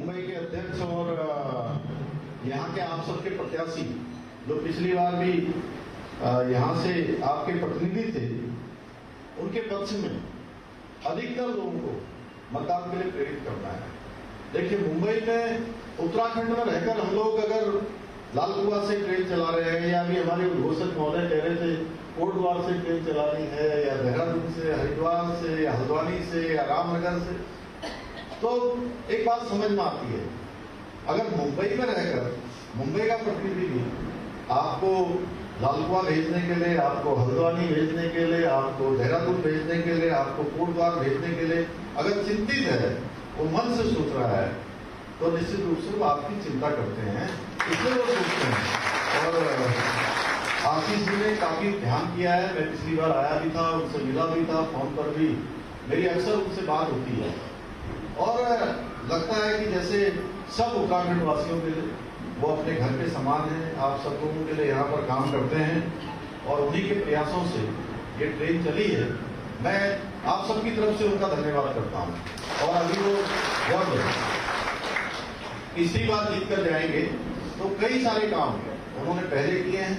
मुंबई के अध्यक्ष और यहाँ के आप सबके प्रत्याशी जो पिछली बार भी यहाँ से आपके प्रतिनिधि थे, उनके पक्ष में अधिकतर लोगों को मतदान के लिए प्रेरित करना है। देखिए, मुंबई में उत्तराखंड में रहकर हम लोग अगर लाल कुआं से ट्रेन चला रहे हैं, या अभी हमारे उद्घोषक महोदय कह रहे थे कोटद्वार से ट्रेन चलानी है, या देहरादून से, हरिद्वार से, या हल्द्वानी से, या रामनगर से, तो एक बात समझ में आती है, अगर मुंबई में रहकर मुंबई का प्रतिनिधि आपको लाल कुआं भेजने के लिए, आपको हल्द्वानी भेजने के लिए, आपको देहरादून भेजने के लिए, आपको कोटद्वार भेजने के लिए अगर चिंतित है, वो मन से सोच रहा है, तो निश्चित रूप से वो आपकी चिंता करते हैं, इसलिए वो सोचते हैं। और आशीष जी ने काफी ध्यान किया है। मैं पिछली बार आया भी था, उनसे मिला भी था, फोन पर भी मेरी अक्सर उनसे बात होती है, और लगता है कि जैसे सब उत्तराखंड वासियों के लिए वो अपने घर के समान हैं। आप सब लोगों के लिए यहाँ पर काम करते हैं, और उन्हीं के प्रयासों से ये ट्रेन चली है। मैं आप सबकी तरफ से उनका धन्यवाद करता हूँ। और अभी वो जब तीसरी बार जीत कर जाएंगे तो कई सारे काम उन्होंने पहले किए हैं,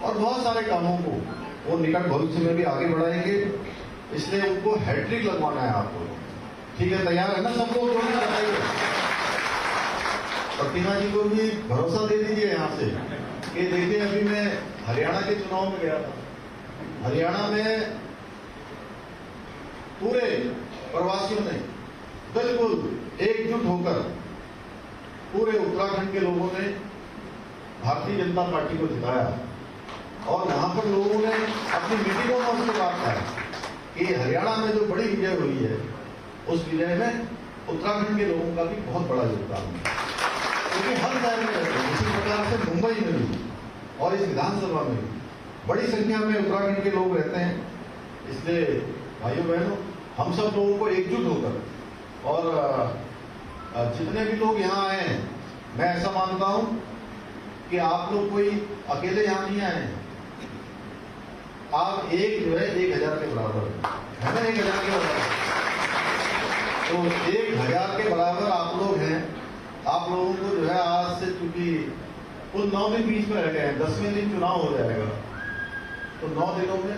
और बहुत सारे कामों को वो निकट भविष्य में भी आगे बढ़ाएंगे, इसलिए उनको हैट्रिक लगवाना है आपको। ठीक है, तैयार है ना सब लोग? बताइए, प्रतिमा जी को भी भरोसा दे दीजिए यहाँ से कि देखिए, अभी मैं हरियाणा के चुनाव में गया था। हरियाणा में पूरे प्रवासियों ने बिल्कुल एकजुट होकर पूरे उत्तराखंड के लोगों ने भारतीय जनता पार्टी को जिताया, और वहां पर लोगों ने अपनी मीटिंगों में उससे बात कहा कि हरियाणा में जो बड़ी विजय हुई है, उस विजय में उत्तराखंड के लोगों का भी बहुत बड़ा योगदान है। क्योंकि हर शहर में रहते हैं, इसी प्रकार से मुंबई में भी और इस विधानसभा में भी बड़ी संख्या में उत्तराखंड के लोग रहते हैं। इसलिए भाइयों बहनों, हम सब लोगों को एकजुट होकर, और जितने भी लोग यहाँ आए हैं, मैं ऐसा मानता हूं कि आप लोग कोई अकेले यहाँ नहीं आए हैं। आप एक जो है 1000 के बराबर है ना, 1000 के बराबर, तो 1000 के बराबर आप लोग हैं। आप लोगों को जो है आज से, चूंकि कुल 9 दिन बीच में रह गए हैं, 10वें दिन चुनाव हो जाएगा, तो 9 दिनों में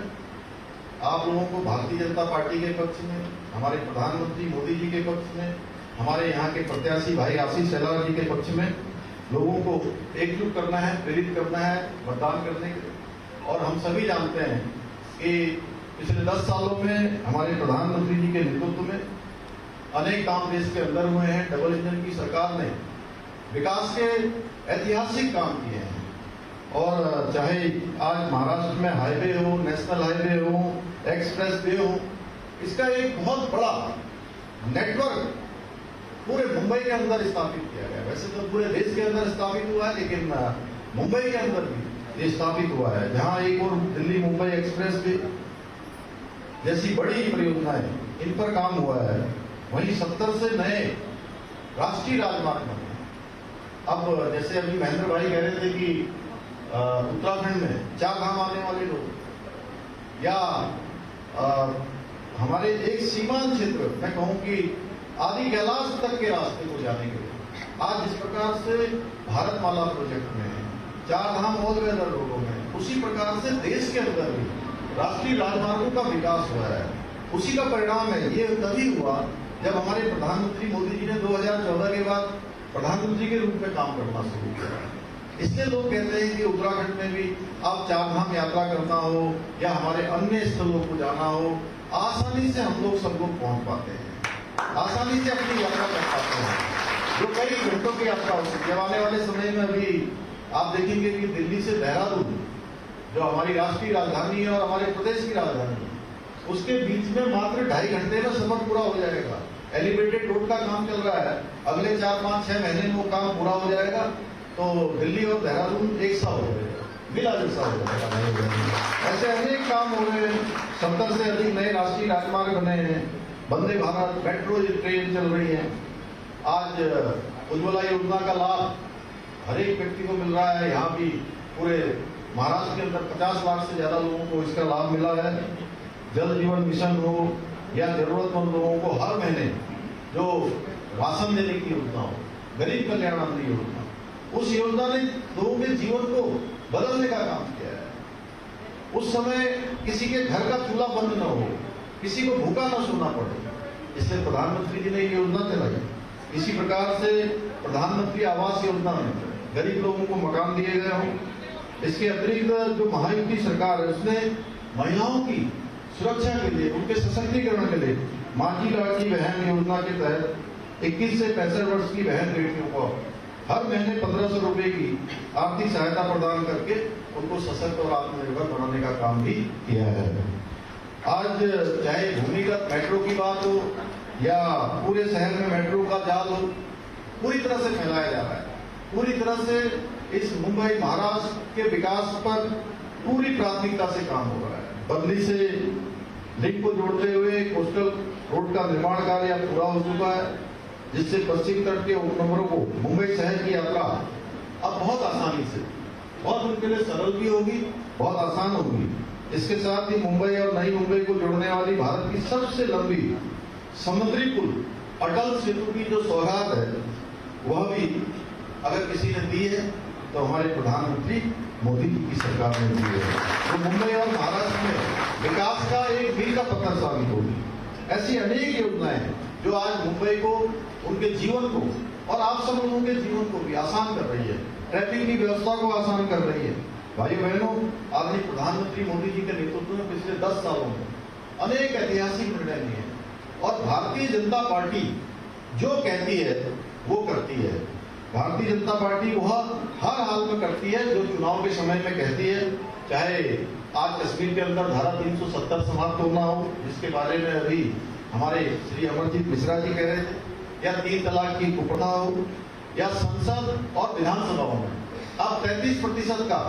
आप लोगों को भारतीय जनता पार्टी के पक्ष में, हमारे प्रधानमंत्री मोदी जी के पक्ष में, हमारे यहाँ के प्रत्याशी भाई आशीष शेलार जी के पक्ष में लोगों को एकजुट करना है, प्रेरित करना है मतदान करने के लिए। और हम सभी जानते हैं कि पिछले 10 सालों में हमारे प्रधानमंत्री जी के नेतृत्व में अनेक काम देश के अंदर हुए हैं। डबल इंजन की सरकार ने विकास के ऐतिहासिक काम किए हैं, और चाहे आज महाराष्ट्र में हाईवे हो, नेशनल हाईवे हो, एक्सप्रेस वे हो, इसका एक बहुत बड़ा नेटवर्क पूरे मुंबई के अंदर स्थापित किया गया। वैसे तो पूरे देश के अंदर स्थापित हुआ है, लेकिन मुंबई के अंदर भी ये स्थापित हुआ है, जहां एक और दिल्ली मुंबई एक्सप्रेस वे जैसी बड़ी परियोजनाएं, इन पर काम हुआ है। वहीं 70 से नए राष्ट्रीय राजमार्ग बने। अब जैसे अभी महेंद्र भाई कह रहे थे कि उत्तराखंड में 4 धाम आने वाले लोग, या हमारे एक सीमांत क्षेत्र, मैं कहूं कि आदि कैलाश तक के रास्ते को जाने के लिए आज जिस प्रकार से भारतमाला प्रोजेक्ट में 4 धाम ऑल वेदर रोडों में, उसी प्रकार से देश के अंदर भी राष्ट्रीय राजमार्गों का विकास हुआ है। उसी का परिणाम है। ये तभी हुआ जब हमारे प्रधानमंत्री मोदी जी ने 2014 के बाद प्रधानमंत्री के रूप में काम करना शुरू किया। इसलिए लोग कहते हैं कि उत्तराखंड में भी आप 4 धाम यात्रा करना हो, या हमारे अन्य स्थलों को जाना हो, आसानी से हम लोग सब लोग पहुंच पाते हैं, आसानी से अपनी यात्रा कर पाते हैं, जो कई घंटों की यात्रा हो सकती है। आने वाले समय में अभी आप देखेंगे कि दिल्ली से देहरादून, जो हमारी राष्ट्रीय राजधानी है और हमारे प्रदेश की राजधानी है, उसके बीच में मात्र 2.5 घंटे में सफर पूरा हो जाएगा। एलिवेटेड रोड का काम चल रहा है, अगले 4, 5, 6 महीने में वो काम पूरा हो जाएगा, तो दिल्ली और देहरादून एक सा हो जाएगा, मिला जैसा हो जाएगा। ऐसे अनेक काम हो रहे हैं। 70 से अधिक नए राष्ट्रीय राजमार्ग बने हैं, वंदे भारत मेट्रो ट्रेन चल रही है। आज उज्ज्वला योजना का लाभ हर एक व्यक्ति को मिल रहा है। यहाँ भी पूरे महाराष्ट्र के अंदर 50 लाख से ज्यादा लोगों को इसका लाभ मिला है। जल जीवन मिशन हो, या जरूरतमंद लोगों को हर महीने जो राशन देने की योजना हो, गरीब कल्याण अन्न योजना, उस योजना ने लोगों के जीवन को बदलने का काम किया है। उस समय किसी के घर का चूल्हा बंद न हो, किसी को भूखा न सोना पड़े, इसलिए प्रधानमंत्री जी ने ये योजना चलाई। इसी प्रकार से प्रधानमंत्री आवास योजना में गरीब लोगों को मकान दिए गए हों। इसके अतिरिक्त जो महायुति सरकार है उसने महिलाओं की सुरक्षा के लिए, उनके सशक्तिकरण के लिए माँ की लाडली बहन योजना के तहत 21 से 65 वर्ष की बहन बेटियों को हर महीने 1500 रुपए की आर्थिक सहायता प्रदान करके उनको सशक्त और आत्मनिर्भर बनाने का काम भी किया है। आज चाहे भूमिगत मेट्रो की बात हो या पूरे शहर में मेट्रो का जाल हो, पूरी तरह से फैलाया जा रहा है। पूरी तरह से इस मुंबई महाराष्ट्र के विकास पर पूरी प्राथमिकता से काम हो रहा है। बदली से लिंक को जोड़ते हुए कोस्टल रोड का निर्माण कार्य पूरा हो चुका है, जिससे पश्चिम तट के उपनगरों को मुंबई शहर की यात्रा अब बहुत आसानी से, बहुत उनके लिए सरल भी होगी, बहुत आसान होगी। इसके साथ ही मुंबई और नई मुंबई को जोड़ने वाली भारत की सबसे लंबी समुद्री पुल अटल सेतु की जो सौगात है, वह भी अगर किसी ने दी है तो हमारे प्रधानमंत्री मोदी जी की सरकार ने दी है, तो मुंबई और महाराष्ट्र में विकास का एक मील का पत्थर साबित होगी। ऐसी अनेक योजनाएं जो आज मुंबई को, उनके जीवन को और आप सब लोगों के जीवन को भी आसान कर रही है, ट्रैफिक की व्यवस्था को आसान कर रही है। भाइयों बहनों, आदरणीय प्रधानमंत्री मोदी जी के नेतृत्व में पिछले 10 सालों में अनेक ऐतिहासिक निर्णय लिए और भारतीय जनता पार्टी जो कहती है वो करती है। भारतीय जनता पार्टी वह हर हाल में करती है जो चुनाव के समय में कहती है। चाहे आज कश्मीर के अंदर धारा 370 समाप्त होना हो, जिसके बारे में अभी हमारे श्री अमरजीत मिश्रा जी कह रहे थे, या 3 तलाक की कुप्रथा हो, या संसद और विधानसभाओं में अब 33% का,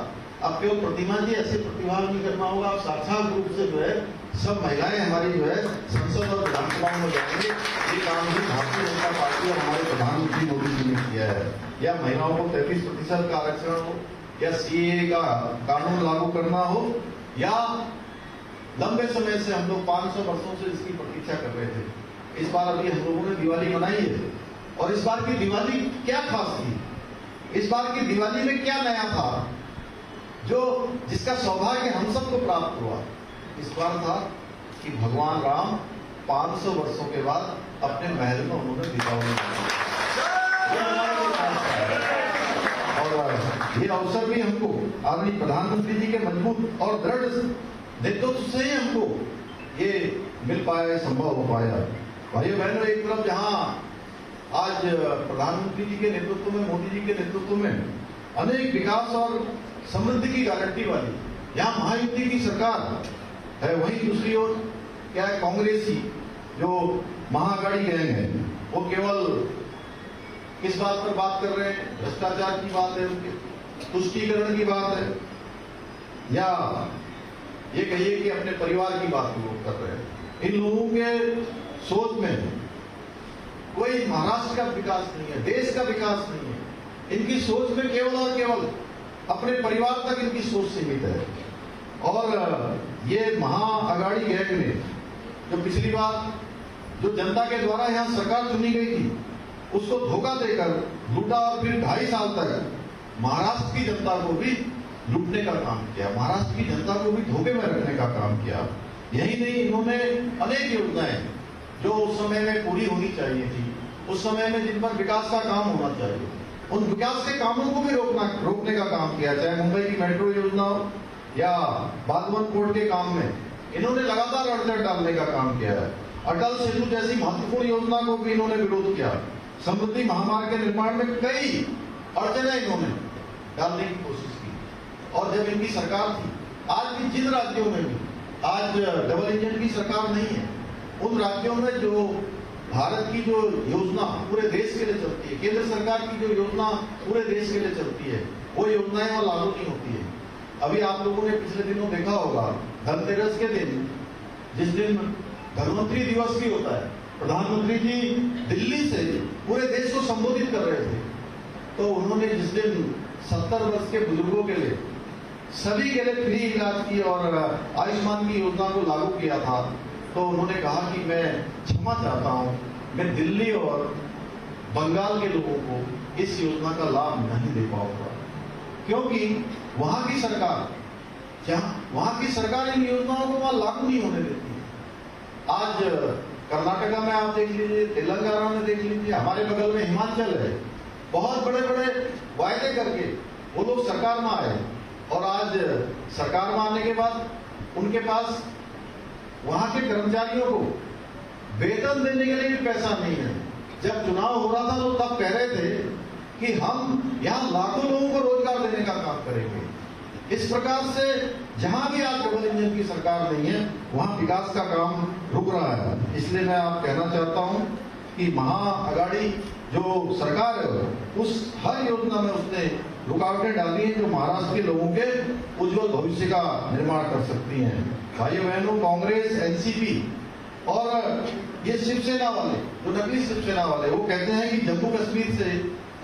अब केवल प्रतिमा जी ऐसे प्रतिभाग नहीं करना होगा, अब साक्षात रूप से जो है सब महिलाएं हमारी जो है संसद और विधानसभाओं में जाएंगे। ये काम भी भारतीय जनता पार्टी और हमारे प्रधानमंत्री मोदी जी ने किया है। या महिलाओं को 33% का आरक्षण हो, या सीएए का कानून लागू करना हो, या लंबे समय से हम लोग 500 वर्षों से इसकी प्रतीक्षा कर रहे थे। इस बार अभी हम लोगों ने दिवाली मनाई है, और इस बार की दिवाली क्या खास थी, इस बार की दिवाली में क्या नया था जो जिसका सौभाग्य हम सबको प्राप्त हुआ। इस बार था कि भगवान राम 500 वर्षों के बाद अपने महल में उन्होंने दीपावली और ये अवसर भी हमको आदरणीय प्रधानमंत्री जी के मजबूत और दृढ़ नेतृत्व से ही हमको ये मिल पाया, संभव हो पाया। भाइयों बहनों, एक तरफ जहां आज प्रधानमंत्री जी के नेतृत्व में, मोदी जी के नेतृत्व में अनेक विकास और समृद्धि की गारंटी वाली यहाँ महायुति की सरकार है, वहीं दूसरी ओर क्या है, कांग्रेसी जो महाअघाड़ी गैंग है, वो केवल किस बात पर बात कर रहे हैं, भ्रष्टाचार की बात है, उनके तुष्टीकरण की बात है, या ये कहिए कि अपने परिवार की बात को कर रहे हैं। इन लोगों के सोच में कोई महाराष्ट्र का विकास नहीं है, देश का विकास नहीं है। इनकी सोच में केवल और केवल अपने परिवार तक इनकी सोच सीमित है। और ये महाअघाड़ी गैंग ने जो पिछली बार जो जनता के द्वारा यहाँ सरकार चुनी गई थी, उसको धोखा देकर लूटा और फिर 2.5 साल तक महाराष्ट्र की जनता को भी लूटने का काम किया, महाराष्ट्र की जनता को भी धोखे में रखने का काम किया। यही नहीं, इन्होंने अनेक योजनाएं जो उस समय में पूरी होनी चाहिए थी, उस समय में जिन पर विकास का काम होना चाहिए, उन विकास के कामों को भी रोकने का काम किया। चाहे मुंबई की मेट्रो योजना हो या बागवन पोर्ट के काम में इन्होंने लगातार अड़चन डालने का काम किया है। अटल सेतु जैसी महत्वपूर्ण योजना को भी इन्होंने विरोध किया। समृद्धि महामार्ग के निर्माण में कई अड़चनें इन्होंने डालने की कोशिश की। और जब इनकी सरकार थी, आज भी जिन राज्यों में भी आज डबल इंजन की सरकार नहीं है, उन राज्यों में जो भारत की जो योजना पूरे देश के लिए चलती है, केंद्र सरकार की जो योजना पूरे देश के लिए चलती है, वो योजनाएं वहां लागू नहीं होती है। अभी आप लोगों ने पिछले दिनों देखा होगा, धनतेरस के दिन, जिस दिन धन्वंतरी दिवस भी होता है, प्रधानमंत्री जी दिल्ली से पूरे देश को संबोधित कर रहे थे, तो उन्होंने जिस दिन 70 वर्ष के बुजुर्गों के लिए, सभी के लिए फ्री इलाज की और आयुष्मान की योजना को लागू किया था, तो उन्होंने कहा कि मैं क्षमा चाहता हूं, मैं दिल्ली और बंगाल के लोगों को इस योजना का लाभ नहीं दे पाऊंगा, क्योंकि वहां की सरकार इन योजनाओं को वहां लागू नहीं होने देती है। आज कर्नाटका में आप देख लीजिए, तेलंगाना में देख लीजिए, हमारे बगल में हिमाचल है, बहुत बड़े बड़े वायदे करके वो लोग सरकार में आए, और आज सरकार में आने के बाद उनके पास वहां के कर्मचारियों को वेतन देने के लिए भी पैसा नहीं है। जब चुनाव हो रहा था तो तब कह रहे थे कि हम यहाँ लाखों लोगों को रोजगार देने का काम करेंगे। इस प्रकार से जहां भी आज डबल इंजन की सरकार नहीं है, वहां विकास का काम रुक रहा है। इसलिए मैं आप कहना चाहता हूं कि महाअगाड़ी जो सरकार है, उस हर योजना में उसने रुकावटें डाली हैं जो महाराष्ट्र के लोगों के उज्जवल भविष्य का निर्माण कर सकती हैं। भाइयों बहनों, कांग्रेस, एनसीपी और ये शिवसेना वाले, जो नकली शिवसेना वाले, वो कहते हैं कि जम्मू कश्मीर से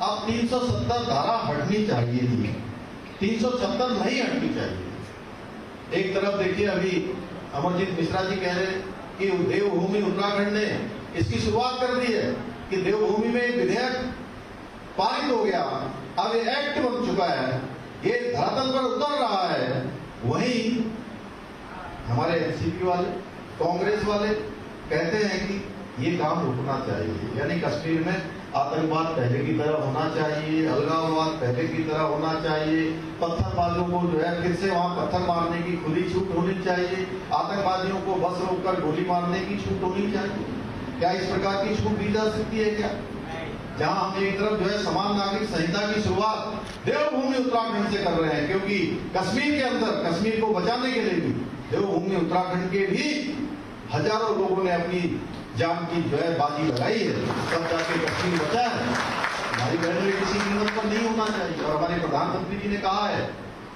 अब 370 धारा हटनी चाहिए थी, 376 नहीं हटनी चाहिए। एक तरफ देखिए, अभी अमरजीत मिश्रा जी कह रहे कि देवभूमि उत्तराखंड ने इसकी शुरुआत कर दी है कि देवभूमि में एक विधेयक पारित हो गया, अब ये एक्ट बन चुका है, ये धरातल पर उतर रहा है। वहीं हमारे एनसीपी वाले, कांग्रेस वाले कहते हैं कि ये काम रुकना चाहिए, यानी कश्मीर में आतंकवाद पहले की तरह होना चाहिए, अलगाववाद पहले की तरह होना चाहिए, पत्थरबाजों को जो है फिर से वहां पत्थर मारने की खुली छूट होनी चाहिए, आतंकवादियों को बस रोककर गोली मारने की छूट होनी चाहिए। क्या इस प्रकार की छूट दी जा सकती है क्या? जहां हम एक तरफ जो है समान नागरिक संहिता की शुरुआत देवभूमि उत्तराखंड से कर रहे हैं, क्योंकि कश्मीर के अंदर, कश्मीर को बचाने के लिए भी देवभूमि उत्तराखंड के भी हजारों लोगों ने अपनी जान की जो है बाजी लगाई है, तब जाके कश्मीर बचा है। हमारी बहनों, ये किसी कीमत पर नहीं होना चाहिए। और हमारे प्रधानमंत्री जी ने कहा है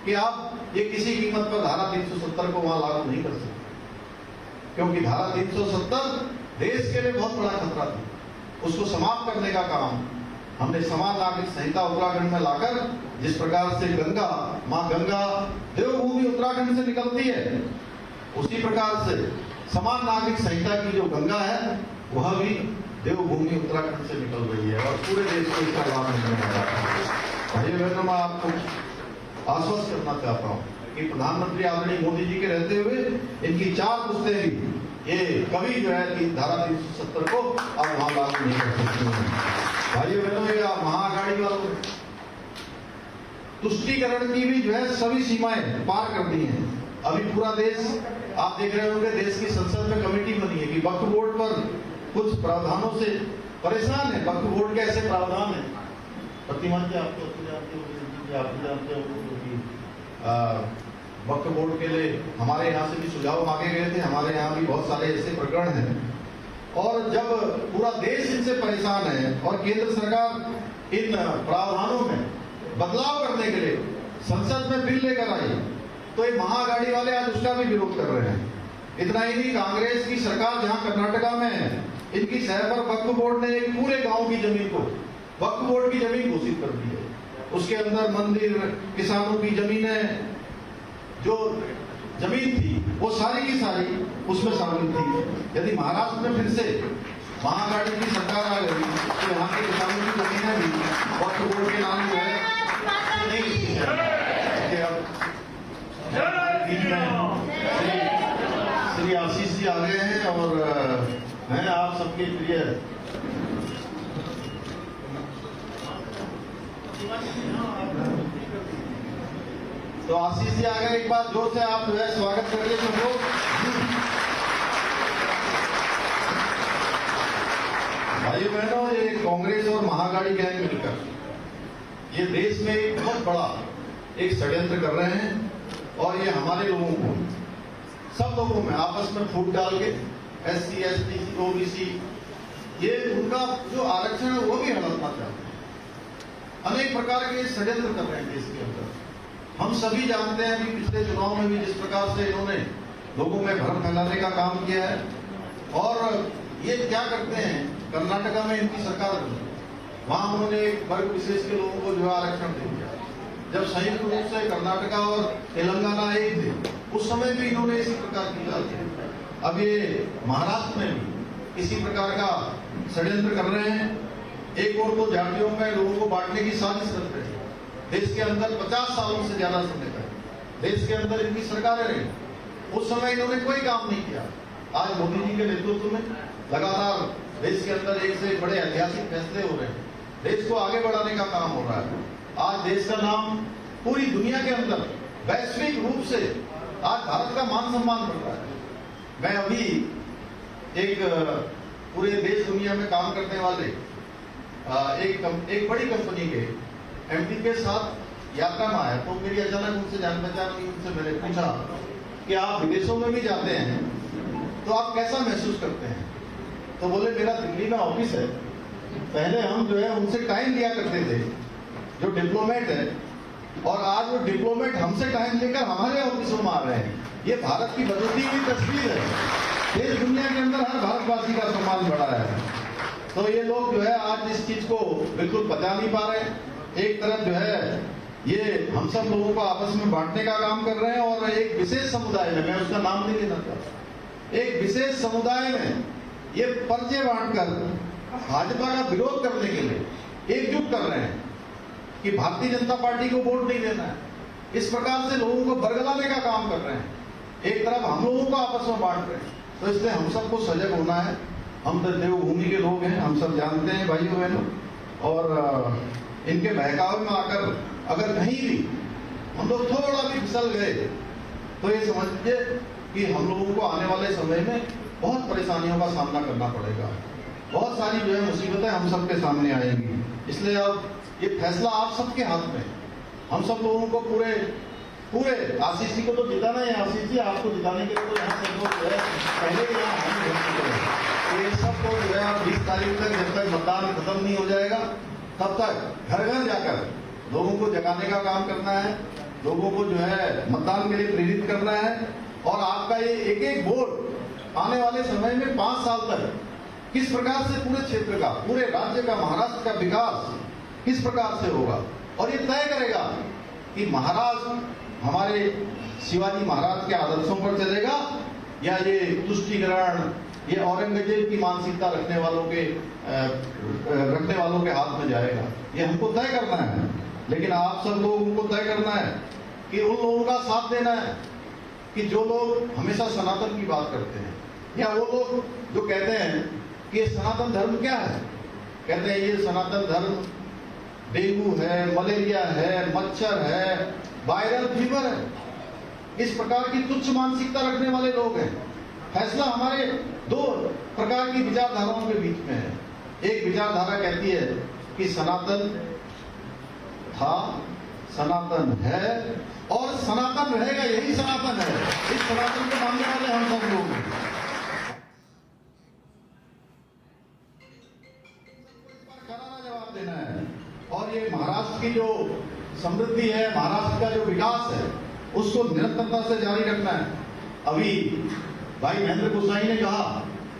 कि आप ये किसी कीमत पर धारा 370 को वहां लागू नहीं कर सकते, क्योंकि धारा 370 देश के लिए बहुत बड़ा खतरा थी। उसको समाप्त करने का काम हमने समान नागरिक संहिता उत्तराखंड में लाकर, जिस प्रकार से गंगा, माँ गंगा देवभूमि उत्तराखंड से निकलती है, उसी प्रकार से समान नागरिक संहिता की जो गंगा है वह भी देवभूमि उत्तराखंड से निकल रही है और पूरे देश को इसका लाभ मिलने वाला है। भाई बहनों, मैं आपको आश्वस्त करना चाहता हूँ कि प्रधानमंत्री आदरणीय मोदी जी के रहते हुए इनकी 4 पुश्तें भी ये कभी जो है कि धारा 370 को अब वहां लागू नहीं कर सकती हैं। भाइयों बहनों, ये महाअगाड़ी वालों तुष्टीकरण की भी जो है सभी सीमाएं पार कर दी हैं। अभी पूरा देश, आप देख रहे होंगे, देश की संसद में कमेटी बनी है कि वक्फ बोर्ड पर कुछ प्रावधानों से परेशान है। वक्फ बोर्ड के ऐसे प्रावधान है, प्रतिमा जी आपको जानते हो कि वक्फ बोर्ड के लिए हमारे यहाँ से भी सुझाव मांगे गए थे। हमारे यहाँ भी बहुत सारे ऐसे प्रकरण हैं, और जब पूरा देश इनसे परेशान है और केंद्र सरकार इन प्रावधानों में बदलाव करने के लिए संसद में बिल लेकर आई, तो ये महाअगाड़ी वाले आज उसका भी विरोध कर रहे हैं। इतना ही नहीं, कांग्रेस की सरकार जहां कर्नाटका में है, इनकी शहर पर वक्फ बोर्ड ने एक पूरे गांव की जमीन को वक्फ बोर्ड की जमीन घोषित कर दी है। उसके अंदर मंदिर, किसानों की जमीनें, जो जमीन थी वो सारी की सारी उसमें शामिल थी। यदि महाराष्ट्र में फिर से महाअगाड़ी की सरकार आ गई तो यहाँ के किसानों की जमीनें भी वक्फ बोर्ड के नाम जो है श्री आशीष जी आ गए हैं, और मैं आप सबके प्रिय तो आशीष जी आ गए। एक बार जोर से आप जो है स्वागत करिए सब लोग। भाइयों बहनों, ये कांग्रेस और महाअगाड़ी गैंग मिलकर ये देश में एक बहुत बड़ा एक षड्यंत्र कर रहे हैं, और ये हमारे लोगों को, सब लोगों में आपस में फूट डाल के SC, ST, OBC, ये उनका जो आरक्षण है वो भी हड़पना चाहते हैं। अनेक प्रकार के षड्यंत्र कर रहे हैं देश के अंदर। हम सभी जानते हैं कि पिछले चुनाव में भी जिस प्रकार से इन्होंने लोगों में भ्रम फैलाने का काम किया है, और ये क्या करते हैं, कर्नाटका में इनकी सरकार बनी, वहां उन्होंने एक वर्ग विशेष के लोगों को जो आरक्षण दे दिया। जब संयुक्त रूप से कर्नाटका और तेलंगाना एक थे, उस समय भी इन्होंने इसी प्रकार की चाल की। अब ये महाराष्ट्र में भी इसी प्रकार का षड्यंत्र कर रहे हैं, एक और तो जातियों में लोगों को बांटने की साजिश कर रहे हैं। देश के अंदर 50 सालों से ज्यादा समय तक देश के अंदर इनकी सरकारें रही, उस समय इन्होंने कोई काम नहीं किया। आज मोदी जी के नेतृत्व में लगातार देश के अंदर एक से एक बड़े ऐतिहासिक फैसले हो रहे हैं, देश को आगे बढ़ाने का काम हो रहा है। आज देश का नाम पूरी दुनिया के अंदर वैश्विक रूप से आज भारत का मान सम्मान बढ़ रहा है। मैं अभी एक पूरे देश दुनिया में काम करने वाले एक बड़ी कंपनी के एमडी के साथ यात्रा में आया, तो मेरी अचानक उनसे जान पहचान हुई। उनसे मैंने पूछा कि आप विदेशों में भी जाते हैं तो आप कैसा महसूस करते हैं? तो बोले मेरा दिल्ली में ऑफिस है, पहले हम जो है उनसे टाइम लिया करते थे जो डिप्लोमेट है, और आज वो डिप्लोमेट हमसे टाइम लेकर हमारे ऑफिसों में आ रहे हैं। ये भारत की बदलती हुई तस्वीर है। देश दुनिया के अंदर हर भारतवासी का सम्मान बढ़ा है। तो ये लोग जो है आज इस चीज को बिल्कुल पचा नहीं पा रहे। एक तरफ जो है ये हम सब लोगों को आपस में बांटने का काम कर रहे हैं, और एक विशेष समुदाय में, मैं उसका नाम नहीं लेना चाहता, एक विशेष समुदाय में ये पर्चे बांटकर भाजपा का विरोध करने के लिए एकजुट कर रहे हैं कि भारतीय जनता पार्टी को वोट नहीं देना है। इस प्रकार से लोगों को बरगलाने का काम कर रहे हैं। एक तरफ हम लोगों को आपस में बांट रहे हैं। तो इसलिए हम सबको सजग होना है। हम तो देवभूमि के लोग हैं, हम सब जानते हैं भाइयों बहनों, और इनके बहकावे में आकर अगर कहीं भी हम लोग थोड़ा भी फिसल गए तो ये समझिए कि हम लोगों को आने वाले समय में बहुत परेशानियों का सामना करना पड़ेगा। बहुत सारी जो है मुसीबतें हम सबके सामने आएंगी। इसलिए अब ये फैसला आप सबके हाथ में। हम सब लोगों को पूरे आशीष जी को तो जिताना है। आशीष जी आपको जिताने के लिए तो यहाँ सब लोग जो है पहले ही यहाँ हम ये सब को जो है 20 तारीख तक जब तक मतदान खत्म नहीं हो जाएगा तब तक घर घर जाकर लोगों को जगाने का काम करना है, लोगों को जो है मतदान के लिए प्रेरित करना है। और आपका ये एक एक वोट आने वाले समय में 5 साल तक किस प्रकार से पूरे क्षेत्र का, पूरे राज्य का, महाराष्ट्र का विकास किस प्रकार से होगा, और ये तय करेगा कि महाराष्ट्र हमारे शिवाजी महाराज के आदर्शों पर चलेगा या ये तुष्टीकरण, ये औरंगजेब की मानसिकता रखने वालों के हाथ में जाएगा। ये हमको तय करना है। लेकिन आप सब लोगों को तय करना है कि उन लोगों का साथ देना है कि जो लोग हमेशा सनातन की बात करते हैं, या वो लोग जो कहते हैं कि ये सनातन धर्म क्या है, कहते हैं ये सनातन धर्म डेंगू है, मलेरिया है, मच्छर है, वायरल फीवर है। इस प्रकार की तुच्छ मानसिकता रखने वाले लोग हैं। फैसला हमारे 2 प्रकार की विचारधाराओं के बीच में है। एक विचारधारा कहती है कि सनातन था, सनातन है और सनातन रहेगा, यही सनातन है। इस सनातन को मानने वाले हम सब लोग हैं। करारा जवाब देना है। और ये महाराष्ट्र की जो समृद्धि है, महाराष्ट्र का जो विकास है, उसको निरंतरता से जारी रखना है। अभी भाई महेंद्र गोसाई ने कहा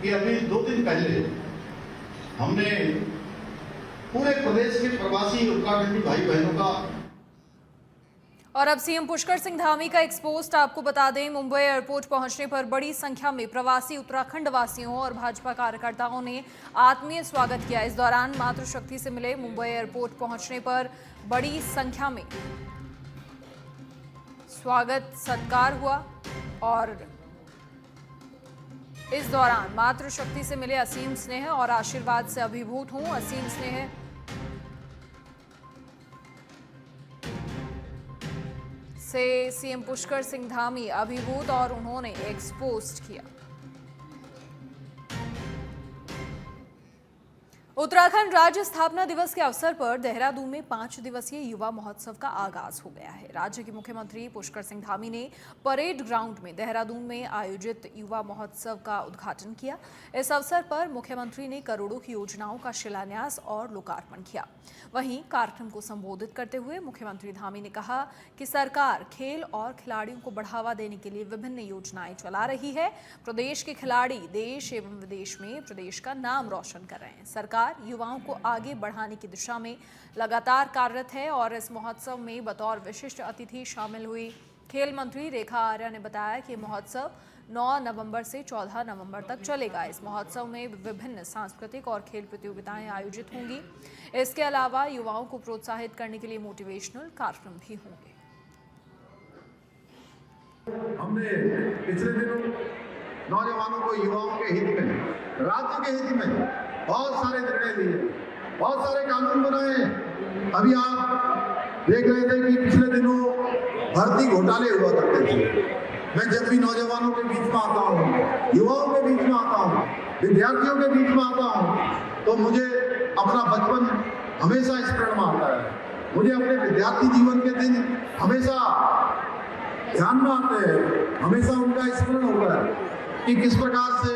कि अभी 2 दिन पहले हमने पूरे प्रदेश के प्रवासी उत्तराखंडी भाई बहनों का। और अब सीएम पुष्कर सिंह धामी का एक पोस्ट आपको बता दें। मुंबई एयरपोर्ट पहुंचने पर बड़ी संख्या में प्रवासी उत्तराखंड वासियों और भाजपा कार्यकर्ताओं ने आत्मीय स्वागत किया। इस दौरान मातृशक्ति से मिले। मुंबई एयरपोर्ट पहुंचने पर बड़ी संख्या में स्वागत सत्कार हुआ और इस दौरान मातृशक्ति से मिले असीम स्नेह और आशीर्वाद से अभिभूत हूं। असीम स्नेह से सीएम पुष्कर सिंह धामी अभिभूत और उन्होंने एक पोस्ट किया। उत्तराखंड राज्य स्थापना दिवस के अवसर पर देहरादून में 5 दिवसीय युवा महोत्सव का आगाज हो गया है। राज्य के मुख्यमंत्री पुष्कर सिंह धामी ने परेड ग्राउंड में देहरादून में आयोजित युवा महोत्सव का उद्घाटन किया। इस अवसर पर मुख्यमंत्री ने करोड़ों की योजनाओं का शिलान्यास और लोकार्पण किया। वहीं कार्यक्रम को संबोधित करते हुए मुख्यमंत्री धामी ने कहा कि सरकार खेल और खिलाड़ियों को बढ़ावा देने के लिए विभिन्न योजनाएं चला रही है। प्रदेश के खिलाड़ी देश एवं विदेश में प्रदेश का नाम रोशन कर रहे हैं। सरकार युवाओं को आगे बढ़ाने की दिशा में लगातार कार्यरत है और इस महोत्सव में बतौर विशिष्ट अतिथि शामिल हुई खेल मंत्री रेखा आर्या ने बताया कि महोत्सव 9 नवंबर से 14 नवंबर तक चलेगा। इस महोत्सव में विभिन्न सांस्कृतिक और खेल प्रतियोगिताएं आयोजित होंगी। इसके अलावा युवाओं को प्रोत्साहित करने के लिए मोटिवेशनल कार्यक्रम भी होंगे। हमने पिछले दिनों नौजवानों को, युवाओं के हित में, राज्य के हित में बहुत सारे निर्णय लिए, बहुत सारे कानून बनाए। अभी आप देख रहे थे कि पिछले दिनों भर्ती घोटाले हुआ करते थे। मैं जब भी नौजवानों के बीच में आता हूँ, युवाओं के बीच में आता हूँ, विद्यार्थियों के बीच में आता हूँ, तो मुझे अपना बचपन हमेशा स्मरण में आता है। मुझे अपने विद्यार्थी जीवन के दिन हमेशा ध्यान में आते हैं, हमेशा उनका स्मरण होता है कि किस प्रकार से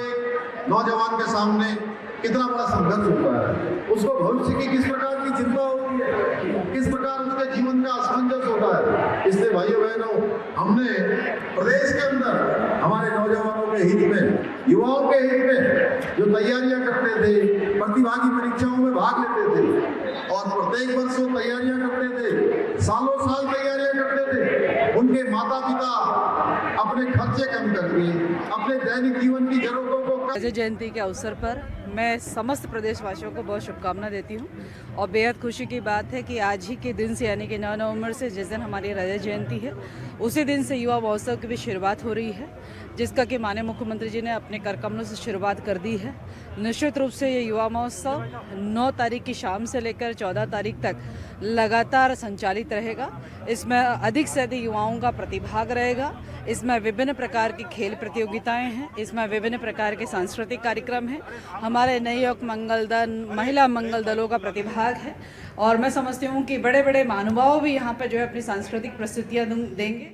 नौजवान के सामने कितना बड़ा संघर्ष होता है, उसको भविष्य की किस प्रकार की चिंता होती है, किस प्रकार उसके जीवन का असमंजस होता है। इसलिए भाइयों बहनों, हमने प्रदेश के अंदर हमारे नौजवानों के हित में, युवाओं के हित में जो तैयारियां करते थे, प्रतिभागी परीक्षाओं में भाग लेते थे और प्रत्येक वर्ष वो तैयारियां करते थे, सालों साल तैयारियां करते थे, उनके माता पिता अपने खर्चे कम करके अपने दैनिक जीवन की जरूरतों को रजत जयंती के अवसर पर मैं समस्त प्रदेशवासियों को बहुत शुभकामना देती हूँ और बेहद खुशी की बात है कि आज ही के दिन से यानी कि 9 नवंबर से जिस दिन हमारी रजत जयंती है उसी दिन से युवा महोत्सव की भी शुरुआत हो रही है, जिसका कि माननीय मुख्यमंत्री जी ने अपने कर कमलों से शुरुआत कर दी है। निश्चित रूप से ये युवा महोत्सव 9 तारीख की शाम से लेकर 14 तारीख तक लगातार संचालित रहेगा। इसमें अधिक से अधिक युवाओं का प्रतिभाग रहेगा। इसमें विभिन्न प्रकार की खेल प्रतियोगिताएं हैं, इसमें विभिन्न प्रकार के सांस्कृतिक कार्यक्रम हैं, हमारे नवयुवक मंगल दल, महिला मंगल दलों का प्रतिभाग है और मैं समझती हूँ कि बड़े बड़े महानुभाव भी यहाँ पर जो है अपनी सांस्कृतिक प्रस्तुतियाँ देंगे।